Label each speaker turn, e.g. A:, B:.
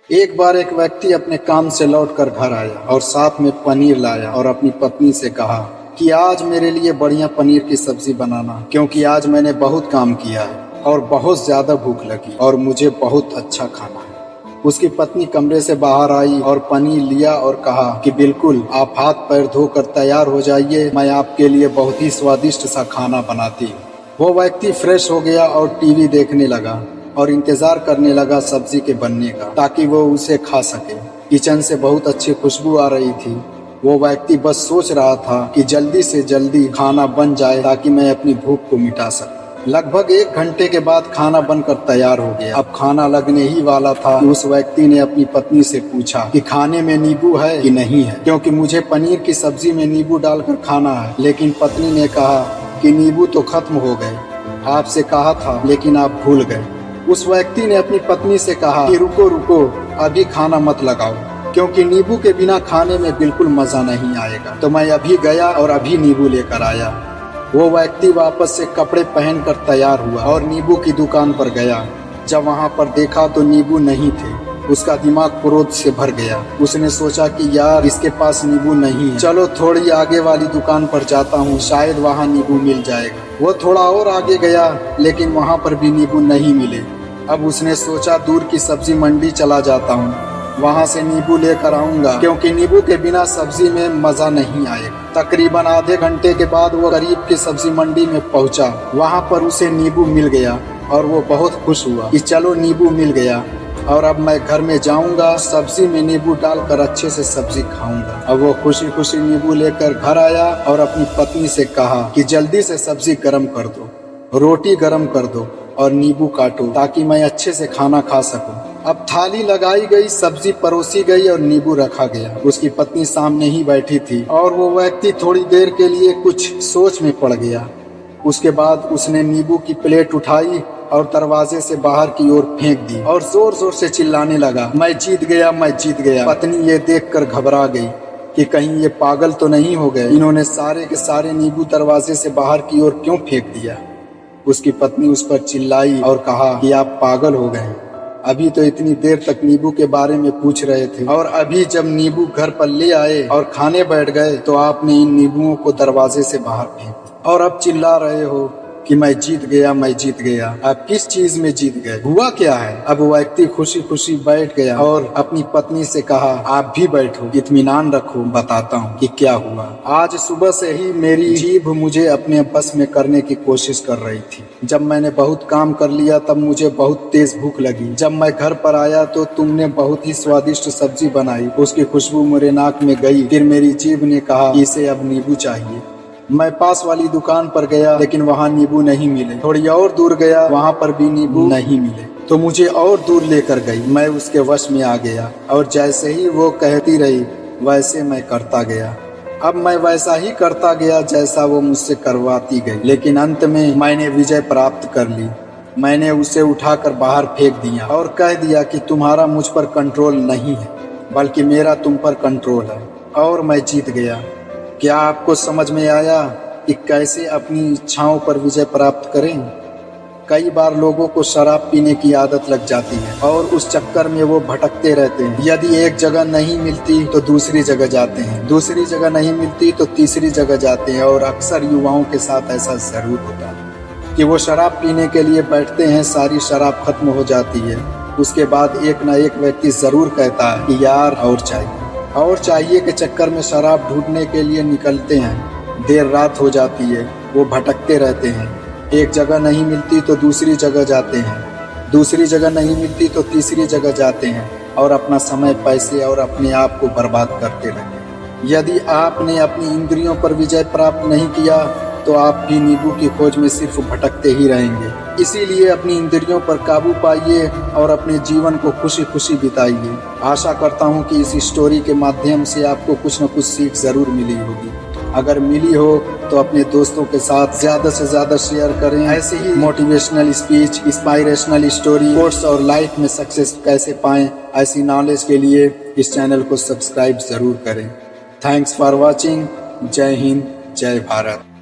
A: एक बार एक व्यक्ति अपने काम से लौटकर घर आया और साथ में पनीर लाया और अपनी पत्नी से कहा कि आज मेरे लिए बढ़िया पनीर की सब्जी बनाना, क्योंकि आज मैंने बहुत काम किया है और बहुत ज्यादा भूख लगी और मुझे बहुत अच्छा खाना है। उसकी पत्नी कमरे से बाहर आई और पनीर लिया और कहा कि बिल्कुल, आप हाथ पैर धोकर तैयार हो जाइए, मैं आपके लिए बहुत ही स्वादिष्ट सा खाना बनाती हूँ। वो व्यक्ति फ्रेश हो गया और टीवी देखने लगा और इंतजार करने लगा सब्जी के बनने का, ताकि वो उसे खा सके। किचन से बहुत अच्छी खुशबू आ रही थी। वो व्यक्ति बस सोच रहा था कि जल्दी से जल्दी खाना बन जाए ताकि मैं अपनी भूख को मिटा सकूं। लगभग 1 घंटे के बाद खाना बनकर तैयार हो गया। अब खाना लगने ही वाला था कि उस व्यक्ति ने अपनी पत्नी से पूछा कि खाने में नींबू है कि नहीं है, क्योंकि मुझे पनीर की सब्जी में नींबू डालकर खाना है। लेकिन पत्नी ने कहा कि नींबू तो खत्म हो गए, आपसे कहा था लेकिन आप भूल गए। उस व्यक्ति ने अपनी पत्नी से कहा कि रुको रुको, अभी खाना मत लगाओ, क्योंकि नींबू के बिना खाने में बिल्कुल मजा नहीं आएगा। तो मैं अभी गया और अभी नींबू लेकर आया। वो व्यक्ति वापस से कपड़े पहनकर तैयार हुआ और नींबू की दुकान पर गया। जब वहां पर देखा तो नींबू नहीं थे। उसका दिमाग क्रोध से भर गया। उसने सोचा कि यार, इसके पास नींबू नहीं है, चलो थोड़ी आगे वाली दुकान पर जाता हूँ, शायद वहाँ नींबू मिल जाएगा। वो थोड़ा और आगे गया, लेकिन वहाँ पर भी नींबू नहीं मिले। अब उसने सोचा दूर की सब्जी मंडी चला जाता हूँ, वहाँ से नींबू लेकर आऊंगा, क्योंकि नींबू के बिना सब्जी में मजा नहीं आएगा। तकरीबन आधे घंटे के बाद वो करीब की सब्जी मंडी में पहुँचा। वहाँ पर उसे नींबू मिल गया और वो बहुत खुश हुआ कि चलो नींबू मिल गया और अब मैं घर में जाऊंगा, सब्जी में नींबू डालकर अच्छे से सब्जी खाऊंगा। अब वो खुशी खुशी नींबू लेकर घर आया और अपनी पत्नी से कहा कि जल्दी से सब्जी गर्म कर दो, रोटी गर्म कर दो और नींबू काटो, ताकि मैं अच्छे से खाना खा सकूं। अब थाली लगाई गई, सब्जी परोसी गई और नींबू रखा गया। उसकी पत्नी सामने ही बैठी थी और वो व्यक्ति थोड़ी देर के लिए कुछ सोच में पड़ गया। उसके बाद उसने नींबू की प्लेट उठाई और दरवाजे से बाहर की ओर फेंक दी और जोर जोर से चिल्लाने लगा, मैं जीत गया, मैं जीत गया। पत्नी ये देखकर घबरा गई कि कहीं ये पागल तो नहीं हो गए, इन्होंने सारे के सारे नींबू दरवाजे से बाहर की ओर क्यों फेंक दिया। उसकी पत्नी उस पर चिल्लाई और कहा कि आप पागल हो गए, अभी तो इतनी देर तक नींबू के बारे में पूछ रहे थे और अभी जब नींबू घर पर ले आए और खाने बैठ गए तो आपने इन नींबुओं को दरवाजे से बाहर फेंक दिया और अब चिल्ला रहे हो कि मैं जीत गया, मैं जीत गया। आप किस चीज में जीत गए, हुआ क्या है। अब व्यक्ति खुशी खुशी बैठ गया और अपनी पत्नी से कहा, आप भी बैठो, इत्मीनान रखो, बताता हूँ कि क्या हुआ। आज सुबह से ही मेरी जीभ मुझे अपने बस में करने की कोशिश कर रही थी। जब मैंने बहुत काम कर लिया तब मुझे बहुत तेज भूख लगी। जब मैं घर पर आया तो तुमने बहुत ही स्वादिष्ट सब्जी बनाई, उसकी खुशबू मेरे नाक में गई। फिर मेरी जीभ ने कहा कि इसे अब नींबू चाहिए। मैं पास वाली दुकान पर गया, लेकिन वहाँ नींबू नहीं मिले। थोड़ी और दूर गया, वहाँ पर भी नींबू नहीं मिले। तो मुझे और दूर लेकर गई। मैं उसके वश में आ गया और जैसे ही वो कहती रही वैसे मैं करता गया। अब मैं वैसा ही करता गया जैसा वो मुझसे करवाती गई, लेकिन अंत में मैंने विजय प्राप्त कर ली। मैंने उसे उठाकर बाहर फेंक दिया और कह दिया कि तुम्हारा मुझ पर कंट्रोल नहीं है, बल्कि मेरा तुम पर कंट्रोल है, और मैं जीत गया। क्या आपको समझ में आया कि कैसे अपनी इच्छाओं पर विजय प्राप्त करें। कई बार लोगों को शराब पीने की आदत लग जाती है और उस चक्कर में वो भटकते रहते हैं। यदि एक जगह नहीं मिलती तो दूसरी जगह जाते हैं, दूसरी जगह नहीं मिलती तो तीसरी जगह जाते हैं। और अक्सर युवाओं के साथ ऐसा जरूर होता है कि वो शराब पीने के लिए बैठते हैं, सारी शराब खत्म हो जाती है। उसके बाद एक न एक व्यक्ति जरूर कहता है कि यार और चाहिए के चक्कर में शराब ढूंढने के लिए निकलते हैं। देर रात हो जाती है, वो भटकते रहते हैं। एक जगह नहीं मिलती तो दूसरी जगह जाते हैं, दूसरी जगह नहीं मिलती तो तीसरी जगह जाते हैं और अपना समय, पैसे और अपने आप को बर्बाद करते रहते। यदि आपने अपनी इंद्रियों पर विजय प्राप्त नहीं किया तो आप भी नींबू की खोज में सिर्फ भटकते ही रहेंगे। इसीलिए अपनी इंद्रियों पर काबू पाइए और अपने जीवन को खुशी खुशी बिताइए। आशा करता हूँ कि इस स्टोरी के माध्यम से आपको कुछ न कुछ सीख जरूर मिली होगी। अगर मिली हो तो अपने दोस्तों के साथ ज़्यादा से ज़्यादा शेयर करें। ऐसे ही motivational speech, inspirational story, course और लाइफ में सक्सेस कैसे पाएं, ऐसी नॉलेज के लिए इस चैनल को सब्सक्राइब ज़रूर करें। Thanks for watching. जय हिंद, जय भारत।